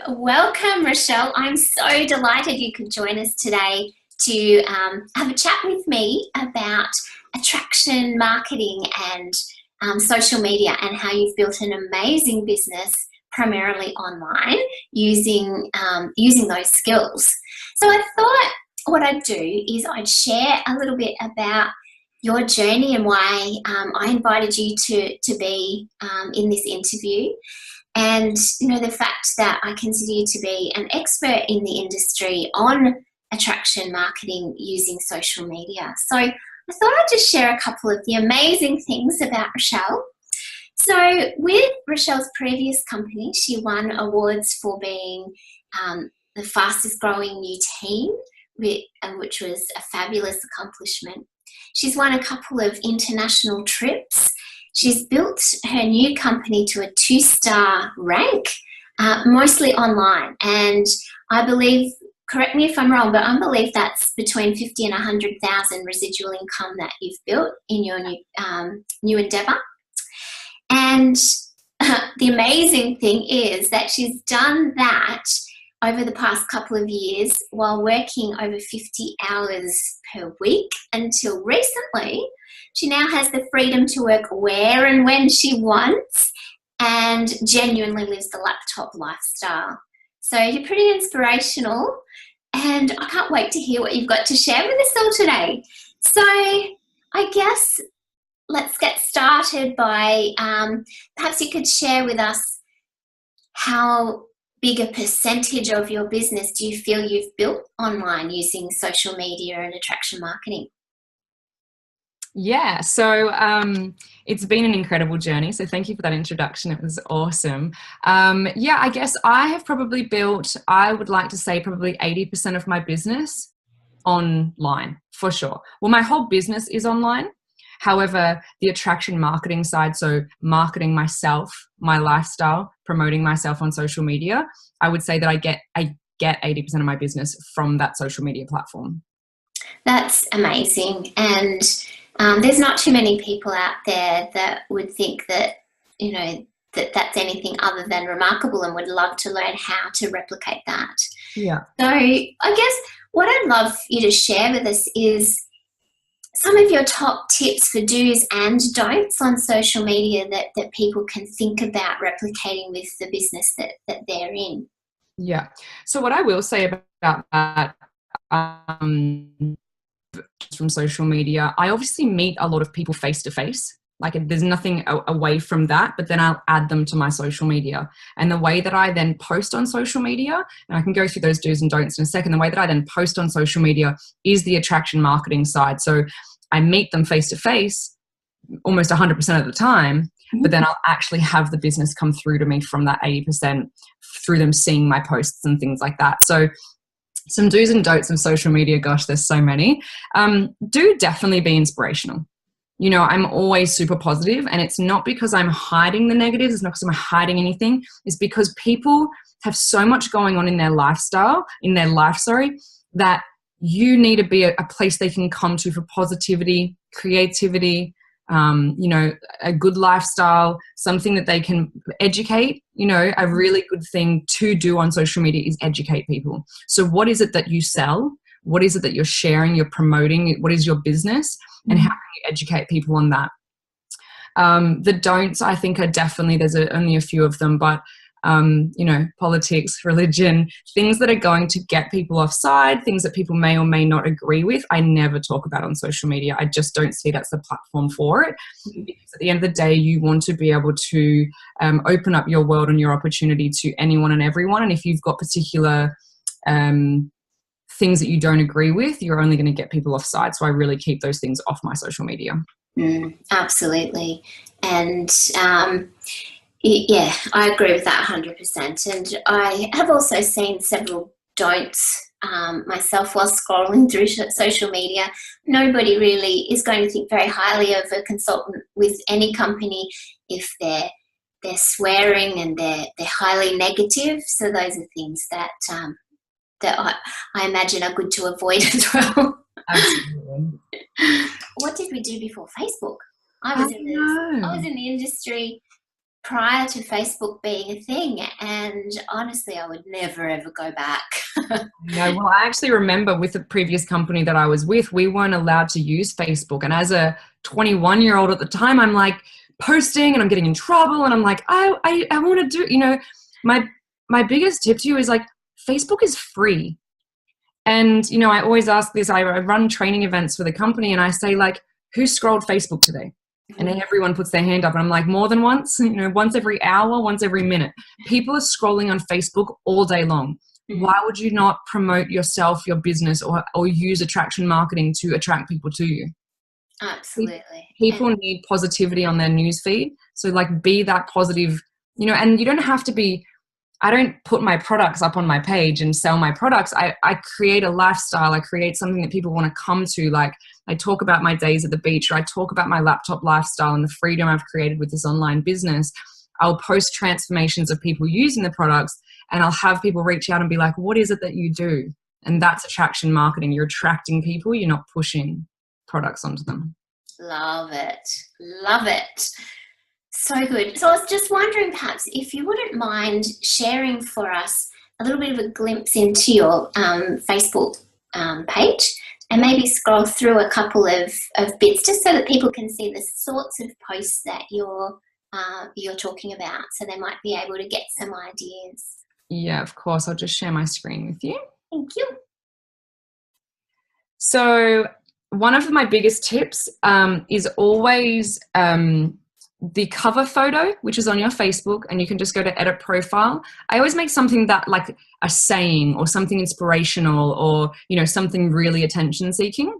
welcome, Rochelle. I'm so delighted you could join us today to have a chat with me about attraction marketing and social media and how you've built an amazing business primarily online using those skills. So I thought what I'd do is I'd share a little bit about your journey and why I invited you to be in this interview. And, the fact that I consider you to be an expert in the industry on attraction marketing using social media. So I thought I'd just share a couple of the amazing things about Rochelle. So with Rochelle's previous company, she won awards for being the fastest growing new team, which was a fabulous accomplishment. She's won a couple of international trips. She's built her new company to a 2-star rank, mostly online. And I believe, correct me if I'm wrong, but I believe that's between 50 and 100,000 residual income that you've built in your new endeavour. And the amazing thing is that she's done that over the past couple of years while working over 50 hours per week until recently. She now has the freedom to work where and when she wants and genuinely lives the laptop lifestyle. So you're pretty inspirational, and I can't wait to hear what you've got to share with us all today. So I guess let's get started by perhaps you could share with us how big a percentage of your business do you feel you've built online using social media and attraction marketing? Yeah, so it's been an incredible journey. So thank you for that introduction. It was awesome. I guess I have probably built, I would like to say probably 80% of my business online, for sure. Well, my whole business is online. However, the attraction marketing side, so marketing myself, my lifestyle, promoting myself on social media, I would say that I get 80% of my business from that social media platform. That's amazing. And there's not too many people out there that would think that, that's anything other than remarkable and would love to learn how to replicate that. Yeah. So I guess what I'd love you to share with us is some of your top tips for do's and don'ts on social media that people can think about replicating with the business that they're in. Yeah. So what I will say about that, from social media, I obviously meet a lot of people face to face. Like there's nothing away from that, but then I'll add them to my social media. And the way that I then post on social media, and I can go through those do's and don'ts in a second, the way that I then post on social media is the attraction marketing side. So I meet them face to face almost 100% of the time, but then I'll actually have the business come through to me from that 80% through them seeing my posts and things like that. So some do's and don'ts of social media, gosh, there's so many. Do definitely be inspirational. I'm always super positive, and it's not because I'm hiding the negatives. It's not because I'm hiding anything. It's because people have so much going on in their life, that you need to be a place they can come to for positivity, creativity, a good lifestyle, something that they can educate. A really good thing to do on social media is educate people. So what is it that you sell? What is it that you're sharing, you're promoting? What is your business? And how can you educate people on that? The don'ts, I think, are definitely, there's only a few of them, but politics, religion, things that are going to get people offside, things that people may or may not agree with, I never talk about on social media. I just don't see that's the platform for it. Because at the end of the day, you want to be able to open up your world and your opportunity to anyone and everyone. And if you've got particular things that you don't agree with, you're only going to get people offside. So I really keep those things off my social media. Absolutely. And yeah, I agree with that 100%. And I have also seen several don'ts myself while scrolling through social media. Nobody really is going to think very highly of a consultant with any company if they're swearing and they're highly negative. So those are things that I imagine are good to avoid as well. Absolutely. What did we do before Facebook? I was in the industry prior to Facebook being a thing, and honestly, I would never ever go back. No, well, I actually remember with the previous company that I was with, we weren't allowed to use Facebook. And as a 21-year-old at the time, I'm like posting and I'm getting in trouble. And I'm like, I want to do, my biggest tip to you is like, Facebook is free. And, I always ask this, I run training events for the company and I say like, who scrolled Facebook today? And then everyone puts their hand up and I'm like, more than once, once every hour, once every minute. People are scrolling on Facebook all day long. Why would you not promote yourself, your business, or use attraction marketing to attract people to you? Absolutely. People need positivity on their newsfeed. So like be that positive, and you don't have to be, I don't put my products up on my page and sell my products. I create a lifestyle. I create something that people want to come to. Like I talk about my days at the beach, or I talk about my laptop lifestyle and the freedom I've created with this online business. I'll post transformations of people using the products, and I'll have people reach out and be like, what is it that you do? And that's attraction marketing. You're attracting people. You're not pushing products onto them. Love it. Love it. So good. So I was just wondering, perhaps, if you wouldn't mind sharing for us a little bit of a glimpse into your Facebook page, and maybe scroll through a couple of bits just so that people can see the sorts of posts that you're talking about, so they might be able to get some ideas. Yeah, of course. I'll just share my screen with you. Thank you. So one of my biggest tips is always the cover photo, which is on your Facebook, and you can just go to edit profile. I always make something that like a saying or something inspirational or, something really attention seeking.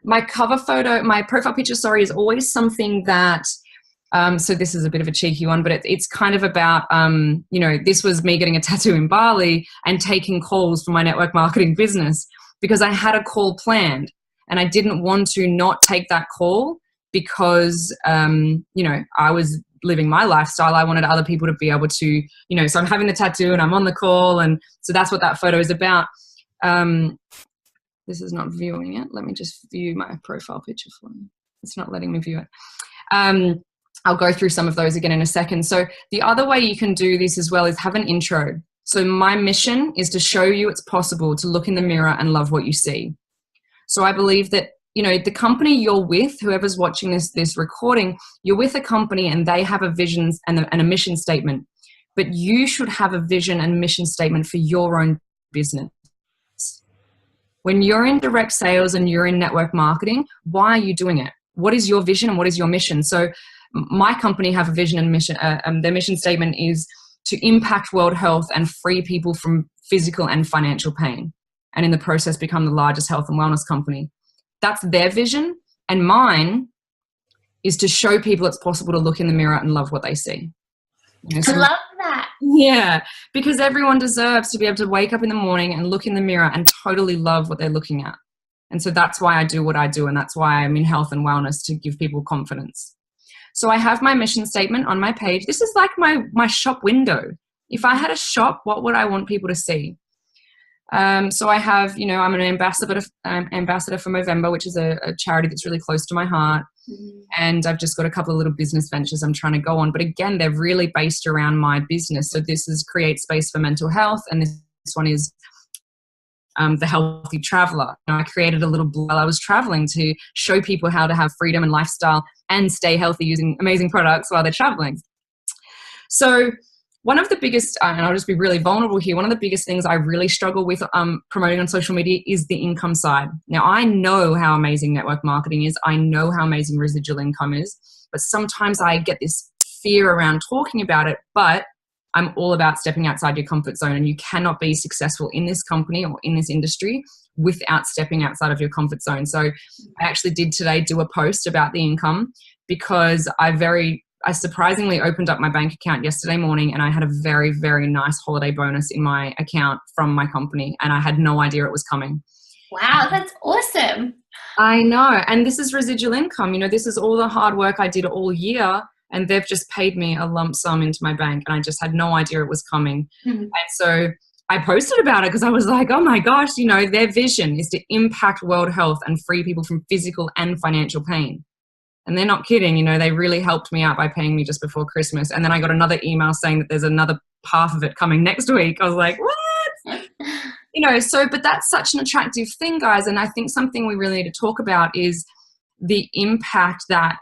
My cover photo, my profile picture, is always something that, so this is a bit of a cheeky one, but it's kind of about, this was me getting a tattoo in Bali and taking calls for my network marketing business because I had a call planned and I didn't want to not take that call because, I was living my lifestyle. I wanted other people to be able to, so I'm having the tattoo and I'm on the call. And so that's what that photo is about. This is not viewing it. Let me just view my profile picture for you. It's not letting me view it. I'll go through some of those again in a second. So the other way you can do this as well is have an intro. So my mission is to show you it's possible to look in the mirror and love what you see. So I believe that, the company you're with, whoever's watching this recording, you're with a company and they have a vision and a mission statement, but you should have a vision and mission statement for your own business. When you're in direct sales and you're in network marketing, why are you doing it? What is your vision and what is your mission? So my company have a vision and mission. Their mission statement is to impact world health and free people from physical and financial pain, and in the process become the largest health and wellness company. That's their vision. And mine is to show people it's possible to look in the mirror and love what they see. I love that. Yeah, because everyone deserves to be able to wake up in the morning and look in the mirror and totally love what they're looking at. And so that's why I do what I do. And that's why I'm in health and wellness, to give people confidence. So I have my mission statement on my page. This is like my shop window. If I had a shop, what would I want people to see? So I have, I'm an ambassador for Movember, which is a charity that's really close to my heart. Mm-hmm. And I've just got a couple of little business ventures I'm trying to go on. But again, they're really based around my business. So this is Create Space for Mental Health. And this one is The Healthy Traveler. I created a little blog while I was traveling to show people how to have freedom and lifestyle and stay healthy using amazing products while they're traveling. So one of the biggest, and I'll just be really vulnerable here, one of the biggest things I really struggle with promoting on social media is the income side. Now, I know how amazing network marketing is. I know how amazing residual income is. But sometimes I get this fear around talking about it. But I'm all about stepping outside your comfort zone. And you cannot be successful in this company or in this industry without stepping outside of your comfort zone. So I actually did today do a post about the income because I surprisingly opened up my bank account yesterday morning and I had a very, very nice holiday bonus in my account from my company and I had no idea it was coming. Wow, that's awesome. I know. And this is residual income. This is all the hard work I did all year and they've just paid me a lump sum into my bank and I just had no idea it was coming. Mm-hmm. And so I posted about it because I was like, oh my gosh, their vision is to impact world health and free people from physical and financial pain. And they're not kidding, you know, they really helped me out by paying me just before Christmas. And then I got another email saying that there's another half of it coming next week. I was like, what? You know, so, but that's such an attractive thing, guys. And I think something we really need to talk about is the impact that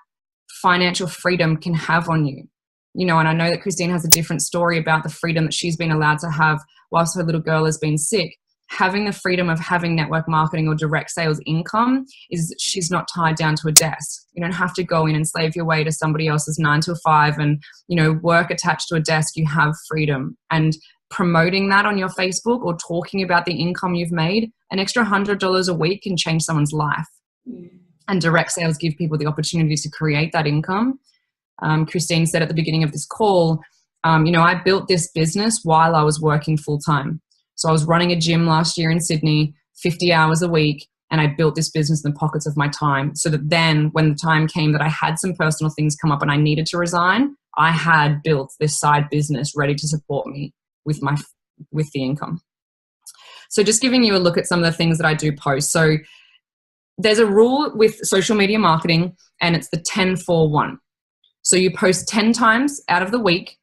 financial freedom can have on you. You know, and I know that Christine has a different story about the freedom that she's been allowed to have whilst her little girl has been sick. Having the freedom of having network marketing or direct sales income is she's not tied down to a desk. You don't have to go in and slave your way to somebody else's 9 to 5 and, you know, work attached to a desk. You have freedom. And promoting that on your Facebook or talking about the income you've made, an extra $100 a week can change someone's life. And direct sales give people the opportunity to create that income. Christine said at the beginning of this call, you know, I built this business while I was working full time. So I was running a gym last year in Sydney, 50 hours a week, and I built this business in the pockets of my time so that then when the time came that I had some personal things come up and I needed to resign, I had built this side business ready to support me with the income. So just giving you a look at some of the things that I do post. So there's a rule with social media marketing, and it's the 10-4-1. So you post 10 times out of the week.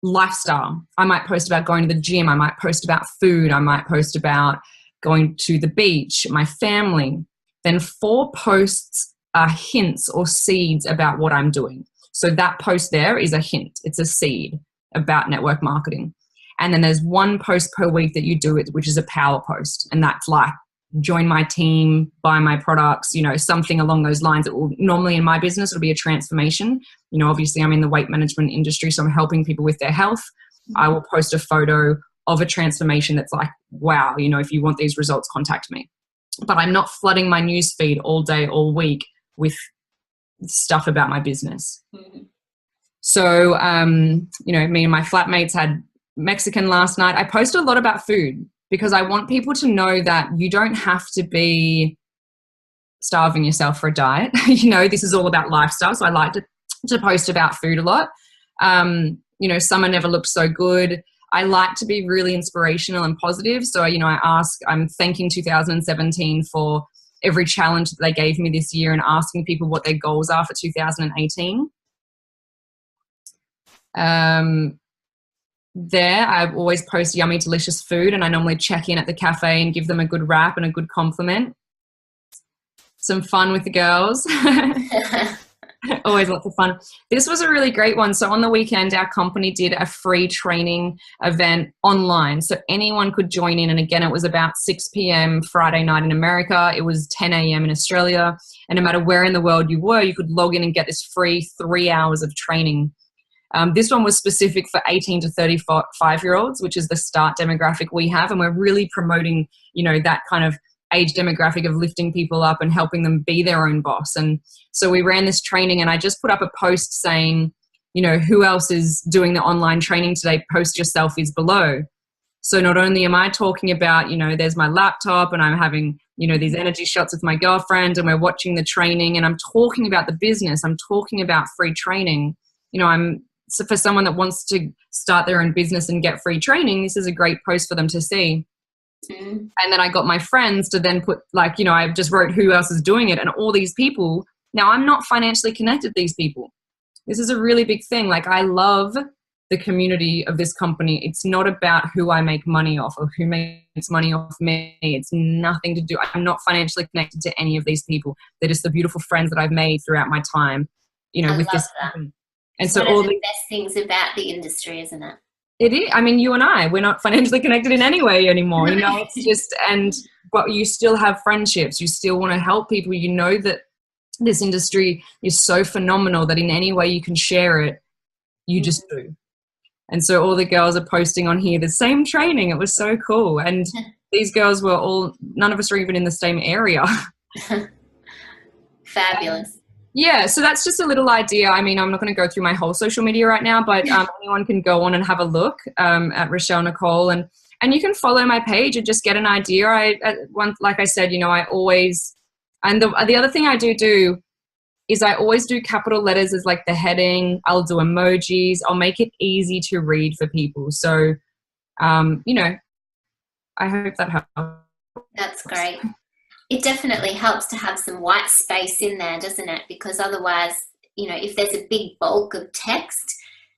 Lifestyle. I might post about going to the gym. I might post about food. I might post about going to the beach, my family. Then 4 posts are hints or seeds about what I'm doing. So that post there is a hint. It's a seed about network marketing. And then there's 1 post per week that you do it, which is a power post. And that's like, join my team, buy my products, you know, something along those lines. It will normally in my business, it'll be a transformation. You know, obviously I'm in the weight management industry, so I'm helping people with their health. I will post a photo of a transformation that's like, wow, you know, if you want these results, contact me. But I'm not flooding my news feed all day, all week with stuff about my business. So, you know, me and my flatmates had Mexican last night. I post a lot about food, because I want people to know that you don't have to be starving yourself for a diet. You know, this is all about lifestyle. So I like to post about food a lot. You know, summer never looked so good. I like to be really inspirational and positive. So, you know, I'm thanking 2017 for every challenge that they gave me this year and asking people what their goals are for 2018. There, I always post yummy, delicious food, and I normally check in at the cafe and give them a good wrap and a good compliment. Some fun with the girls. Always lots of fun. This was a really great one. So on the weekend, our company did a free training event online. So anyone could join in. And again, it was about 6 p.m. Friday night in America. It was 10 a.m. in Australia. And no matter where in the world you were, you could log in and get this free 3 hours of training. This one was specific for 18 to 35-year-olds, which is the start demographic we have. And we're really promoting, you know, that kind of age demographic of lifting people up and helping them be their own boss. And so we ran this training, and I just put up a post saying, you know, who else is doing the online training today? Post your selfies below. So not only am I talking about, you know, there's my laptop and I'm having, you know, these energy shots with my girlfriend and we're watching the training, and I'm talking about the business. I'm talking about free training. You know, so for someone that wants to start their own business and get free training, this is a great post for them to see. And then I got my friends to then put, like, you know, I just wrote who else is doing it, and all these people. Now, I'm not financially connected to these people. This is a really big thing. Like, I love the community of this company. It's not about who I make money off or who makes money off me. It's nothing to do. I'm not financially connected to any of these people. They're just the beautiful friends that I've made throughout my time, you know, with this company. And so all the best things about the industry, isn't it? It is. I mean, you and I, we're not financially connected in any way anymore. You know, it's just, but you still have friendships. You still want to help people. You know that this industry is so phenomenal that in any way you can share it, you just do. And so all the girls are posting on here the same training. It was so cool. And these girls were none of us are even in the same area. Fabulous. Yeah, so that's just a little idea. I mean, I'm not going to go through my whole social media right now, but anyone can go on and have a look at Rochelle Nicole, and you can follow my page and just get an idea. Like I said, you know, I always, and the other thing I do is I always do capital letters as like the heading. I'll do emojis. I'll make it easy to read for people. So, you know, I hope that helps. That's great. It definitely helps to have some white space in there, doesn't it? Because otherwise, you know, if there's a big bulk of text,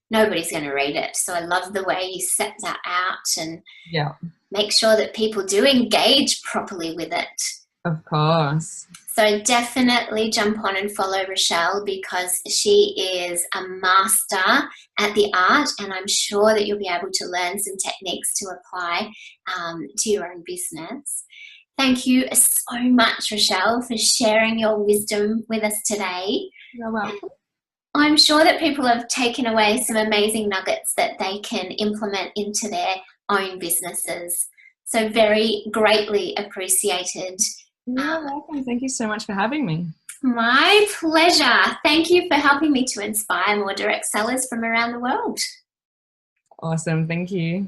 nobody's going to read it. So I love the way you set that out and Yeah, make sure that people do engage properly with it. of course. So definitely jump on and follow Rochelle, because she is a master at the art, and I'm sure that you'll be able to learn some techniques to apply to your own business. Thank you so much, Rochelle, for sharing your wisdom with us today. You're welcome. I'm sure that people have taken away some amazing nuggets that they can implement into their own businesses. So very greatly appreciated. You're welcome. Thank you so much for having me. My pleasure. Thank you for helping me to inspire more direct sellers from around the world. Awesome. Thank you.